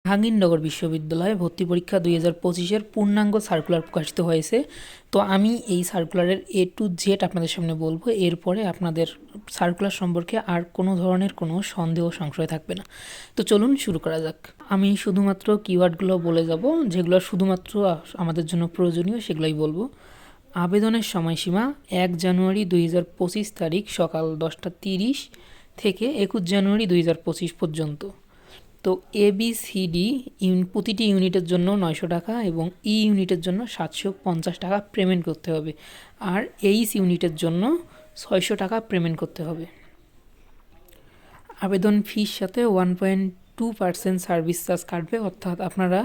জাহাঙ্গীরনগর বিশ্ববিদ্যালয়ে ভর্তি পরীক্ষা 2025-এর পূর্ণাঙ্গ সার্কুলার প্রকাশিত হয়েছে। তো আমি এই সার্কুলারের A to Z আপনাদের সামনে বলবো, এরপরে আপনাদের সার্কুলার সম্পর্কে আর কোনো ধরনের কোনো সন্দেহ সংশয় থাকবে না। তো চলুন শুরু করা যাক। আমি শুধুমাত্র কিওয়ার্ডগুলো বলে যাব, যেগুলো শুধুমাত্র আমাদের জন্য প্রয়োজনীয় সেগুলোই বলবো। আবেদনের সময়সীমা 1 জানুয়ারি 2025 তারিখ সকাল 10:30 থেকে 21 জানুয়ারি 2025 পর্যন্ত। তো ABCD প্রতিটি ইউনিটের জন্য 900 টাকা এবং ই ইউনিটের জন্য 750 টাকা পেমেন্ট করতে হবে, আর এইচ ইউনিটের জন্য 600 টাকা পেমেন্ট করতে হবে। আবেদন ফির সাথে 1.2% সার্ভিস চার্জ কাটবে, অর্থাৎ আপনারা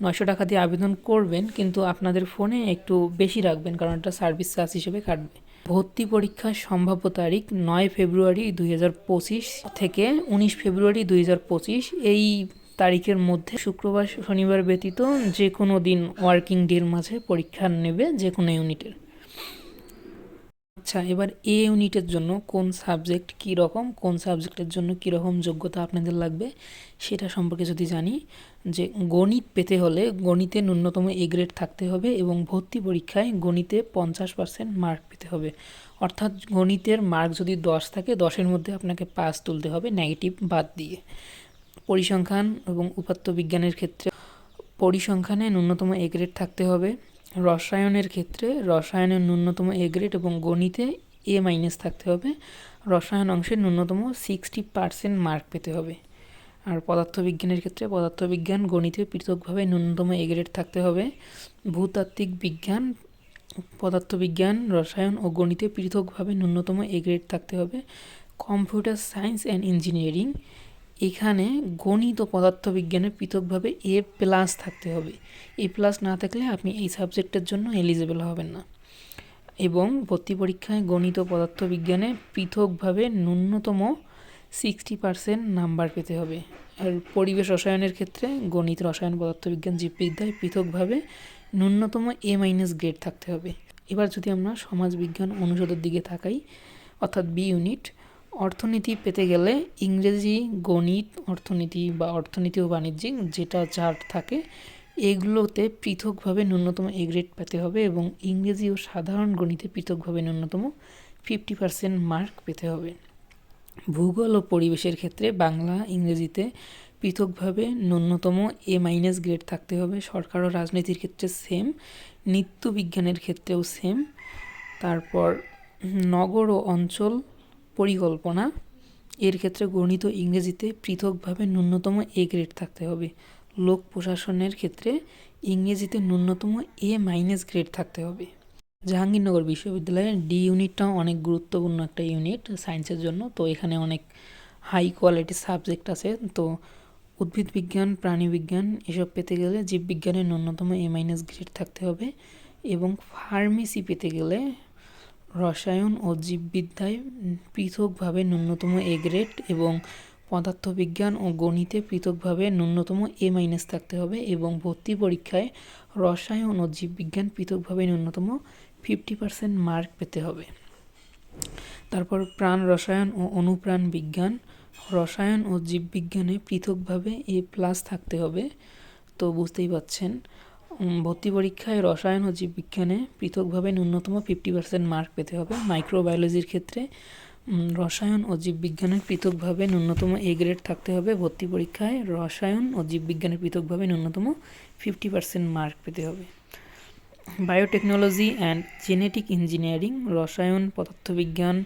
900 টাকা দিয়ে আবেদন করবেন, কিন্তু আপনাদের ফোনে একটু বেশি রাখবেন কারণ এটা সার্ভিস চার্জ হিসেবে কাটবে। ভর্তি পরীক্ষার সম্ভাব্য তারিখ 9 ফেব্রুয়ারি 2025 থেকে 19 ফেব্রুয়ারি 2025। এই তারিখের মধ্যে শুক্রবার শনিবার ব্যতীত যে কোনো দিন ওয়ার্কিং ডের মাঝে পরীক্ষা নেবে যে কোনো ইউনিটের। আচ্ছা, এবার এ ইউনিটের জন্য কোন সাবজেক্ট কী রকম, কোন সাবজেক্টের জন্য কী রকম যোগ্যতা আপনাদের লাগবে সেটা সম্পর্কে যদি জানি, যে গণিত পেতে হলে গণিতে ন্যূনতম এ গ্রেড থাকতে হবে এবং ভর্তি পরীক্ষায় গণিতে 50% মার্ক পেতে হবে। অর্থাৎ গণিতের মার্ক যদি 10 থাকে 10-এর মধ্যে আপনাকে পাস তুলতে হবে নেগেটিভ বাদ দিয়ে। পরিসংখ্যান এবং উপাত্ত বিজ্ঞানের ক্ষেত্রে পরিসংখ্যানে ন্যূনতম এ গ্রেড থাকতে হবে। রসায়নের ক্ষেত্রে রসায়নের ন্যূনতম এ গ্রেড এবং গণিতে A- থাকতে হবে। রসায়ন অংশের ন্যূনতম 60% মার্ক পেতে হবে। আর পদার্থবিজ্ঞানের ক্ষেত্রে পদার্থবিজ্ঞান গণিতে পৃথকভাবে ন্যূনতম এ গ্রেড থাকতে হবে। ভূতাত্ত্বিক বিজ্ঞান, পদার্থবিজ্ঞান, রসায়ন ও গণিতে পৃথকভাবে ন্যূনতম এ গ্রেড থাকতে হবে। কম্পিউটার সায়েন্স অ্যান্ড ইঞ্জিনিয়ারিং, এখানে গণিত ও পদার্থবিজ্ঞানে পৃথকভাবে A+ থাকতে হবে। A+ না থাকলে আপনি এই সাবজেক্টের জন্য এলিজিবল হবেন না। এবং ভর্তি পরীক্ষায় গণিত ও পদার্থবিজ্ঞানে পৃথকভাবে ন্যূনতম 60% নাম্বার পেতে হবে। আর পরিবেশ রসায়নের ক্ষেত্রে গণিত, রসায়ন, পদার্থবিজ্ঞান, জীববিদ্যায় পৃথকভাবে ন্যূনতম A- গ্রেড থাকতে হবে। এবার যদি আমরা সমাজবিজ্ঞান অনুষদের দিকে তাকাই, অর্থাৎ বি ইউনিট, অর্থনীতি পেতে গেলে ইংরেজি, গণিত, অর্থনীতি বা অর্থনীতি ও বাণিজ্যিক যেটা যার থাকে এগুলোতে পৃথকভাবে ন্যূনতম এ গ্রেড পেতে হবে এবং ইংরেজি ও সাধারণ গণিতে পৃথকভাবে ন্যূনতম 50% মার্ক পেতে হবে। ভূগোল ও পরিবেশের ক্ষেত্রে বাংলা, ইংরেজিতে পৃথকভাবে ন্যূনতম A- গ্রেড থাকতে হবে। সরকার ও রাজনীতির ক্ষেত্রে সেম, নৃত্যবিজ্ঞানের ক্ষেত্রেও সেম। তারপর নগর ও অঞ্চল পরিকল্পনা, এর ক্ষেত্রে গণিত ও ইংরেজিতে পৃথকভাবে ন্যূনতম এ গ্রেড থাকতে হবে। লোক প্রশাসনের ক্ষেত্রে ইংরেজিতে ন্যূনতম A- গ্রেড থাকতে হবে। জাহাঙ্গীরনগর বিশ্ববিদ্যালয়ের ডি ইউনিটটাও অনেক গুরুত্বপূর্ণ একটা ইউনিট সায়েন্সের জন্য। তো এখানে অনেক হাই কোয়ালিটি সাবজেক্ট আছে। তো উদ্ভিদ বিজ্ঞান, প্রাণীবিজ্ঞান এসব পেতে গেলে জীববিজ্ঞানের ন্যূনতম A- গ্রেড থাকতে হবে এবং ফার্মেসি পেতে গেলে রসায়ন ও জীববিদ্যায় পৃথকভাবে ন্যূনতম এ গ্রেড এবং পদার্থবিজ্ঞান ও গণিতে পৃথকভাবে ন্যূনতম A- থাকতে হবে এবং ভর্তি পরীক্ষায় রসায়ন ও জীববিজ্ঞান পৃথকভাবে ন্যূনতম 50% মার্ক পেতে হবে। তারপর প্রাণ রসায়ন ও অনুপ্রাণ বিজ্ঞান, রসায়ন ও জীববিজ্ঞানে পৃথকভাবে A+ থাকতে হবে। তো বুঝতেই পাচ্ছেন, ভর্তি পরীক্ষায় রসায়ন ও জীববিজ্ঞানে পৃথকভাবে ন্যূনতম 50% মার্ক পেতে হবে। মাইক্রোবায়োলজির ক্ষেত্রে রসায়ন ও জীববিজ্ঞানের পৃথকভাবে ন্যূনতম এ গ্রেড থাকতে হবে। ভর্তি পরীক্ষায় রসায়ন ও জীববিজ্ঞানের পৃথকভাবে ন্যূনতম 50% মার্ক পেতে হবে। বায়োটেকনোলজি অ্যান্ড জেনেটিক ইঞ্জিনিয়ারিং, রসায়ন, পদার্থবিজ্ঞান,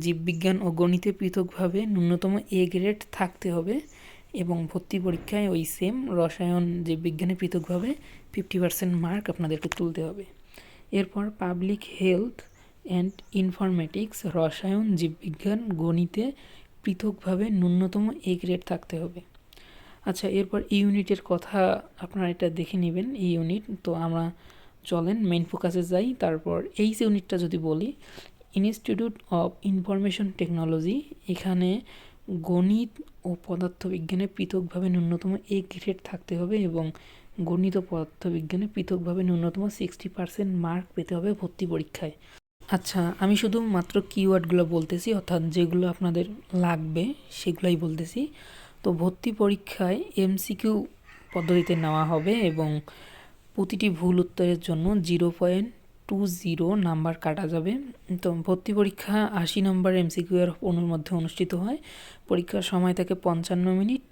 জীববিজ্ঞান ও গণিতে পৃথকভাবে ন্যূনতম এ গ্রেড থাকতে হবে এবং ভর্তি পরীক্ষায় ওই সেম রসায়ন, জীববিজ্ঞানে পৃথকভাবে 50% মার্ক আপনাদেরকে তুলতে হবে। এরপর পাবলিক হেলথ অ্যান্ড ইনফরমেটিক্স, রসায়ন, জীববিজ্ঞান, গণিতে পৃথকভাবে ন্যূনতম এ গ্রেড থাকতে হবে। আচ্ছা, এরপর ইউনিটের কথা আপনারা এটা দেখে নেবেন। এই ইউনিট তো আমরা চলেন মেইন ফোকাসে যাই। তারপর এই ইউনিটটা যদি বলি, ইনস্টিটিউট অফ ইনফরমেশন টেকনোলজি, এখানে গণিত ও পদার্থবিজ্ঞানে পৃথকভাবে ন্যূনতম এ গ্রেড থাকতে হবে এবং গণিত ও পদার্থবিজ্ঞানে পৃথকভাবে ন্যূনতম 60% মার্ক পেতে হবে ভর্তি পরীক্ষায়। আচ্ছা, আমি শুধু মাত্র কিওয়ার্ডগুলো বলতেছি, অর্থাৎ যেগুলো আপনাদের লাগবে সেগুলাই বলতেছি। তো ভর্তি পরীক্ষায় MCQ পদ্ধতিতে নেওয়া হবে এবং প্রতিটি ভুল উত্তরের জন্য 0.20 নাম্বার কাটা যাবে। তো ভর্তি পরীক্ষা 80 নম্বর এমসিকিউ এর মধ্যে অনুষ্ঠিত হয়। পরীক্ষার সময় থাকে 55 মিনিট।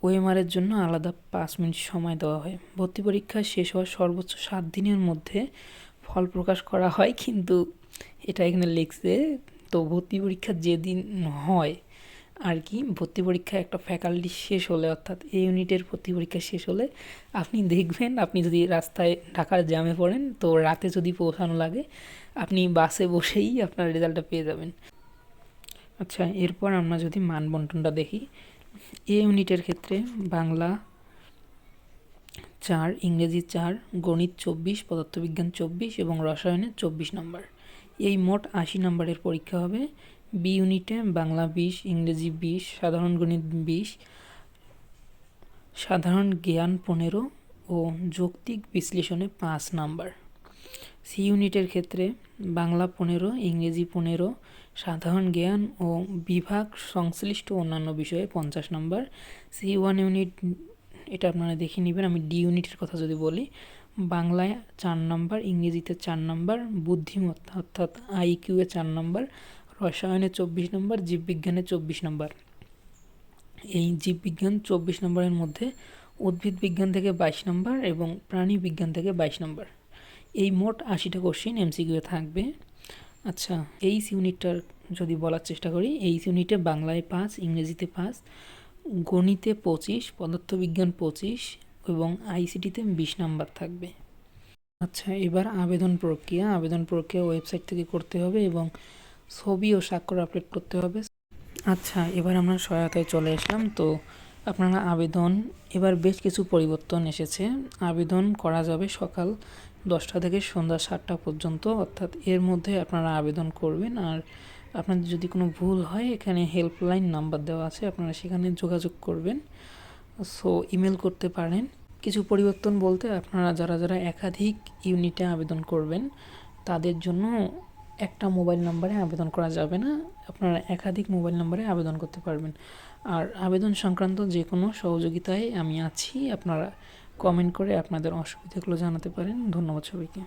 ওএমআরের জন্য আলাদা 5 মিনিট সময় দেওয়া হয়। ভর্তি পরীক্ষা শেষ হওয়ার সর্বোচ্চ 7 দিনের মধ্যে ফল প্রকাশ করা হয়, কিন্তু এটা এখানে লিখছে। তো ভর্তি পরীক্ষা যেদিন হয় আর কি, ভর্তি পরীক্ষা একটা ফ্যাকাল্টি শেষ হলে, অর্থাৎ এই ইউনিটের ভর্তি পরীক্ষা শেষ হলে আপনি দেখবেন, আপনি যদি রাস্তায় ঢাকার জ্যামে পড়েন, তো রাতে যদি পৌঁছানো লাগে, আপনি বাসে বসেই আপনার রেজাল্টটা পেয়ে যাবেন। আচ্ছা, এরপর আমরা যদি মান বন্টনটা দেখি, এই ইউনিটের ক্ষেত্রে বাংলা 4, ইংরেজি 4, গণিত 24, পদার্থবিজ্ঞান 24 এবং রসায়নে 24 নম্বর। এই মোট 80 নম্বরের পরীক্ষা হবে। বি ইউনিটে বাংলা 20, ইংরেজি 20, সাধারণ গণিত 20, সাধারণ জ্ঞান 15 ও যৌক্তিক বিশ্লেষণে 5 নাম্বার। সি ইউনিটের ক্ষেত্রে বাংলা 15, ইংরেজি 15, সাধারণ জ্ঞান ও বিভাগ সংশ্লিষ্ট অন্যান্য বিষয়ে 50 নাম্বার। C1 ইউনিট, এটা আপনারা দেখে নেবেন। আমি ডি ইউনিটের কথা যদি বলি, বাংলায় 4 নাম্বার, ইংরেজিতে 4 নাম্বার, বুদ্ধিমত্তা অর্থাৎ IQ এ 4 নাম্বার, রসায়নে 24 নাম্বার, জীববিজ্ঞানে 24 নাম্বার। এই জীববিজ্ঞান 24 নম্বরের মধ্যে উদ্ভিদ বিজ্ঞান থেকে 22 নম্বর এবং প্রাণী বিজ্ঞান থেকে 22 নম্বর। এই মোট 80টা কোশ্চেন এমসিকিউ থাকবে। আচ্ছা, এই ইউনিটটার যদি বলার চেষ্টা করি, এই ইউনিটে বাংলায় 5, ইংরেজিতে 5, গণিতে 25, পদার্থবিজ্ঞান 25 এবং আইসিটিতে 20 নাম্বার থাকবে। আচ্ছা, এবার আবেদন প্রক্রিয়া ওয়েবসাইট থেকে করতে হবে এবং ছবি ও স্বাক্ষর আপলোড করতে হবে। আচ্ছা, এবার আমরা সহায়তায় চলে আসলাম। তো আপনারা আবেদন, এবার বেশ কিছু পরিবর্তন এসেছে। আবেদন করা যাবে সকাল 10টা থেকে সন্ধ্যা 7টা পর্যন্ত, অর্থাৎ এর মধ্যে আপনারা আবেদন করবেন। আর আপনাদের যদি কোনো ভুল হয়, এখানে হেল্পলাইন নাম্বার দেওয়া আছে, আপনারা সেখানে যোগাযোগ করবেন। সো ইমেল করতে পারেন। কিছু পরিবর্তন বলতে, আপনারা যারা যারা একাধিক ইউনিটে আবেদন করবেন, তাদের জন্য একটা মোবাইল নাম্বারে আবেদন করা যাবে না, আপনারা একাধিক মোবাইল নাম্বারে আবেদন করতে পারবেন। আর আবেদন সংক্রান্ত যে কোনো সহযোগিতায় আমি আছি, আপনারা কমেন্ট করে আপনাদের অসুবিধাগুলো জানাতে পারেন। ধন্যবাদ সবাইকে।